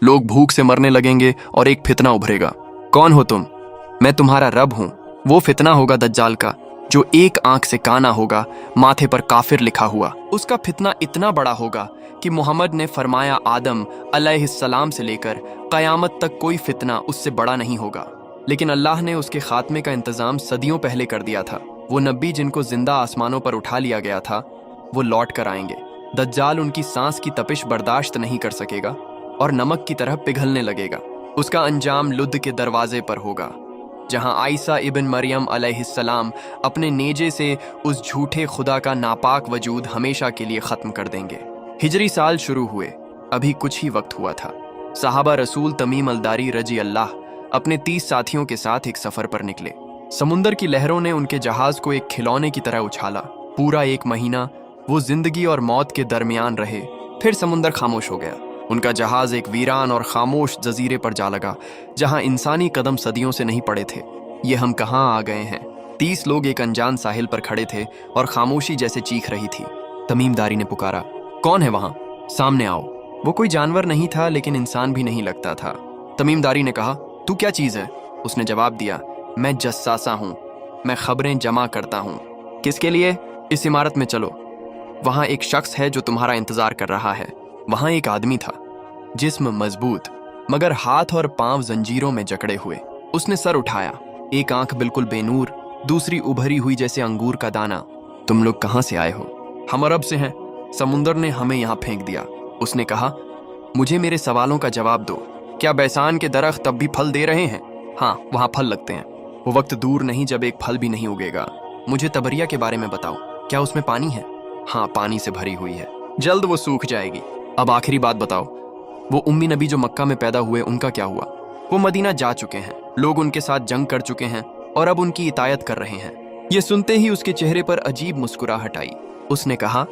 लोग भूख से मरने लगेंगे और एक फितना उभरेगा। कौन हो तुम? मैं तुम्हारा रब हूं। वो फितना होगा दज्जाल का, जो एक आंख से काना होगा, माथे पर काफिर लिखा हुआ। उसका फितना इतना बड़ा होगा कि मोहम्मद ने फरमाया आदम अलैहिस्सलाम से लेकर कयामत तक कोई फितना उससे बड़ा नहीं होगा। लेकिन अल्लाह ने उसके खात्मे का इंतजाम सदियों पहले कर दिया था। वो नबी जिनको जिंदा आसमानों पर उठा लिया गया था, वो लौट कर आएंगे। दज्जाल उनकी सांस की तपिश बर्दाश्त नहीं कर सकेगा और नमक की तरह पिघलने लगेगा। उसका अंजाम लुद्द के दरवाजे पर होगा, जहां आइसा इब्न मरियम अलैहिस्सलाम अपने नेजे से उस झूठे खुदा का नापाक वजूद हमेशा के लिए खत्म कर देंगे। हिजरी साल शुरू हुए अभी कुछ ही वक्त हुआ था। साहबा रसूल तमीम अलदारी रजी अल्लाह अपने 30 साथियों के साथ एक सफर पर निकले। समुंदर की लहरों ने उनके जहाज को एक खिलौने की तरह उछाला। पूरा 1 महीना वो जिंदगी और मौत के दरमियान रहे। फिर समुंदर खामोश हो गया। उनका जहाज एक वीरान और खामोश जजीरे पर जा लगा, जहां इंसानी कदम सदियों से नहीं पड़े थे। ये हम कहाँ आ गए हैं? 30 लोग एक अनजान साहिल पर खड़े थे और खामोशी जैसे चीख रही थी। तमीमदारी ने पुकारा, कौन है वहां? सामने आओ। वो कोई जानवर नहीं था, लेकिन इंसान भी नहीं लगता था। तमीमदारी ने कहा, तू क्या चीज है? उसने जवाब दिया, मैं जस्सासा हूं। मैं खबरें जमा करता हूं। किसके लिए? इस इमारत में चलो, वहां एक शख्स है जो तुम्हारा इंतजार कर रहा है। वहां एक आदमी था, जिस्म मजबूत मगर हाथ और पांव जंजीरों में जकड़े हुए। उसने सर उठाया, एक आंख बिल्कुल बेनूर, दूसरी उभरी हुई जैसे अंगूर का दाना। तुम लोग कहां से आए हो? हम अरब से हैं। समुंदर ने हमें यहां फेंक दिया। उसने कहा, मुझे मेरे सवालों का जवाब दो। क्या बैसान के दरख्त तब भी फल दे रहे हैं? हाँ, वहां फल लगते हैं। वो वक्त दूर नहीं जब एक फल भी नहीं उगेगा। मुझे तबरिया के बारे में बताओ, क्या उसमें पानी है? हाँ, पानी से भरी हुई है, जल्द वो सूख जाएगी। अब आखिरी बात बताओ, वो उम्मी नबी जो मक्का में पैदा हुए, उनका क्या हुआ? वो मदीना जा चुके हैं, लोग उनके साथ जंग कर चुके हैं और अब उनकी इतायत कर रहे हैं। ये सुनते ही उसके चेहरे पर अजीब मुस्कुराहट आई। उसने कहा,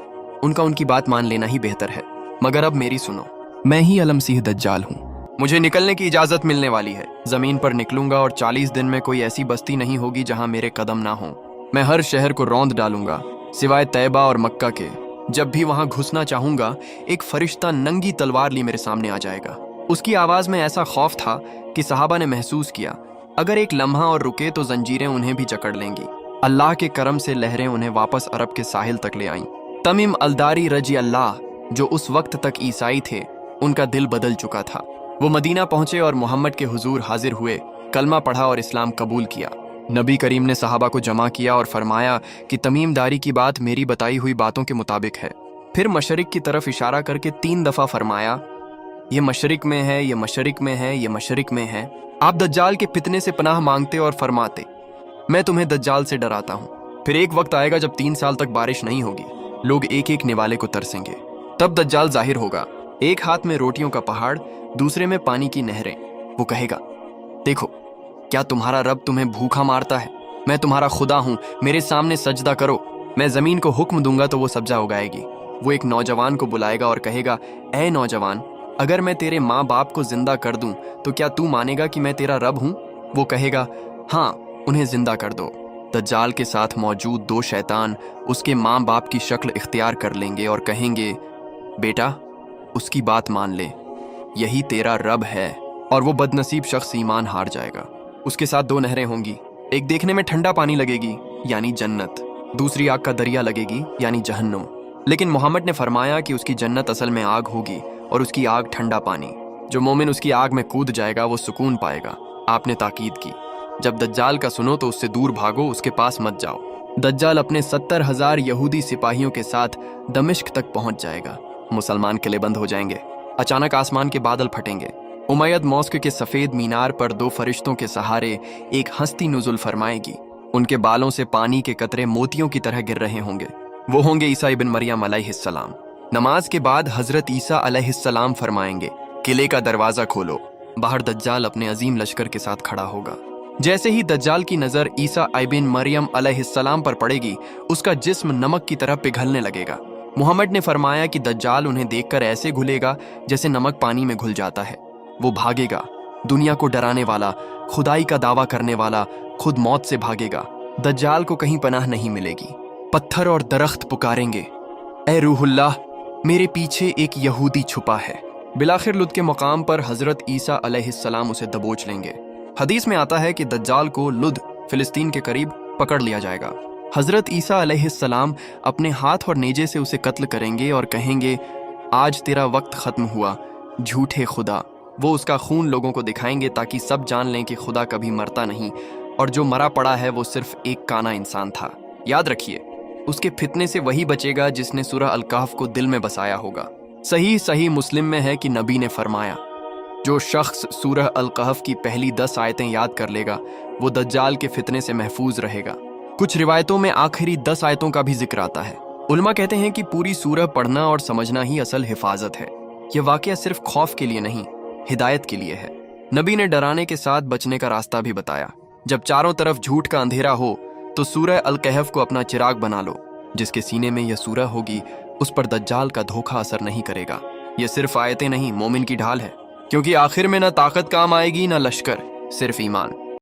उनका उनकी बात मान लेना ही बेहतर है, मगर अब मेरी सुनो। मैं ही अलमसीह दज्जाल हूँ। मुझे निकलने की इजाजत मिलने वाली है। जमीन पर निकलूंगा और 40 दिन में कोई ऐसी बस्ती नहीं होगी जहां मेरे कदम ना हो। मैं हर शहर को रौंद डालूंगा, सिवाय तैयबा और मक्का के। जब भी वहां घुसना चाहूंगा, एक फरिश्ता नंगी तलवार ली मेरे सामने आ जाएगा। उसकी आवाज में ऐसा खौफ था कि सहाबा ने महसूस किया, अगर एक लम्हा और रुके तो जंजीरें उन्हें भी जकड़ लेंगी। अल्लाह के करम से लहरें उन्हें वापस अरब के साहिल तक ले आईं। तमीम अलदारी रजी अल्लाह, जो उस वक्त तक ईसाई थे, उनका दिल बदल चुका था। वो मदीना पहुंचे और मोहम्मद के हुजूर हाजिर हुए, कलमा पढ़ा और इस्लाम कबूल किया। नबी करीम ने सहाबा को जमा किया और फरमाया कि तमीमदारी की बात मेरी बताई हुई बातों के मुताबिक है। फिर मशरिक की तरफ इशारा करके 3 दफा फरमाया, ये मशरिक में है, ये मशरिक में है, ये मशरिक में है। आप दज्जाल के फितने से पनाह मांगते और फरमाते, मैं तुम्हें दज्जाल से डराता हूँ। फिर एक वक्त आएगा जब 3 साल तक बारिश नहीं होगी, लोग एक एक निवाले को तरसेंगे। तब दज्जाल जाहिर होगा, एक हाथ में रोटियों का पहाड़, दूसरे में पानी की नहरें। वो कहेगा, देखो, क्या तुम्हारा रब तुम्हें भूखा मारता है? मैं तुम्हारा खुदा हूं, मेरे सामने सजदा करो। मैं जमीन को हुक्म दूंगा तो वो सब्जा उगाएगी। वो एक नौजवान को बुलाएगा और कहेगा, ऐ नौजवान, अगर मैं तेरे माँ बाप को जिंदा कर दूं तो क्या तू मानेगा कि मैं तेरा रब हूं? वो कहेगा, हाँ, उन्हें जिंदा कर दो। दज्जाल के साथ मौजूद 2 शैतान उसके माँ बाप की शक्ल इख्तियार कर लेंगे और कहेंगे, बेटा, उसकी बात मान ले, यही तेरा रब है। और वो बदनसीब शख्स ईमान हार जाएगा। उसके साथ 2 नहरें होंगी, एक देखने में ठंडा पानी लगेगी यानी जन्नत, दूसरी आग का दरिया लगेगी यानी जहन्नुम। लेकिन मोहम्मद ने फरमाया कि उसकी जन्नत असल में आग होगी और उसकी आग ठंडा पानी। जो मोमिन उसकी आग में कूद जाएगा वो सुकून पाएगा। आपने ताकीद की, जब दज्जाल का सुनो तो उससे दूर भागो, उसके पास मत जाओ। दज्जाल अपने 70,000 यहूदी सिपाहियों के साथ दमिश्क तक पहुंच जाएगा। मुसलमान किले बंद हो जाएंगे। अचानक आसमान के बादल फटेंगे। उमैयद मॉस्क के सफेद मीनार पर 2 फरिश्तों के सहारे एक हस्ती नुजुल फरमाएगी। उनके बालों से पानी के कतरे मोतियों की तरह गिर रहे होंगे। वो होंगे ईसा इब्न मरियम अलैहिस्सलाम। नमाज के बाद हजरत ईसा अलैहिस्सलाम फरमाएंगे, किले का दरवाजा खोलो। बाहर दज्जाल अपने अजीम लश्कर के साथ खड़ा होगा। जैसे ही दज्जाल की नजर ईसा इब्न मरियम अलैहिस्सलाम पर पड़ेगी, उसका जिस्म नमक की तरह पिघलने लगेगा। मोहम्मद ने फरमाया कि दज्जाल उन्हें देखकर ऐसे घुलेगा जैसे नमक पानी में घुल जाता है। वो भागेगा, दुनिया को डराने वाला, खुदाई का दावा करने वाला, खुद मौत से भागेगा। दज्जाल को कहीं पनाह नहीं मिलेगी। पत्थर और दरख्त पुकारेंगे, ए रूहुल्लाह, मेरे पीछे एक यहूदी छुपा है। बिलाखिर लुद के मकाम पर हजरत ईसा अलैहिस्सलाम उसे दबोच लेंगे। हदीस में आता है कि दज्जाल को लुद फिलिस्तीन के करीब पकड़ लिया जाएगा। हजरत ईसा अलैहिस्सलाम अपने हाथ और नेजे से उसे कत्ल करेंगे और कहेंगे, आज तेरा वक्त खत्म हुआ झूठे खुदा। वो उसका खून लोगों को दिखाएंगे ताकि सब जान लें कि खुदा कभी मरता नहीं और जो मरा पड़ा है वो सिर्फ एक काना इंसान था। याद रखिए, उसके फितने से वही बचेगा जिसने सूरह अल कहफ को दिल में बसाया होगा। सही मुस्लिम में है कि नबी ने फरमाया, जो शख्स सूरह अल कहफ की पहली 10 आयतें याद कर लेगा वो दज्जाल के फितने से महफूज रहेगा। कुछ रिवायतों में आखिरी 10 आयतों का भी जिक्र आता है। उलमा कहते हैं कि पूरी सूरह पढ़ना और समझना ही असल हिफाजत है। यह वाकया सिर्फ खौफ के लिए नहीं, हिदायत के लिए है। नबी ने डराने के साथ बचने का रास्ता भी बताया। जब चारों तरफ झूठ का अंधेरा हो तो सूरह अल कहफ को अपना चिराग बना लो। जिसके सीने में यह सूरह होगी उस पर दज्जाल का धोखा असर नहीं करेगा। यह सिर्फ आयतें नहीं, मोमिन की ढाल है, क्योंकि आखिर में न ताकत काम आएगी न लश्कर, सिर्फ ईमान।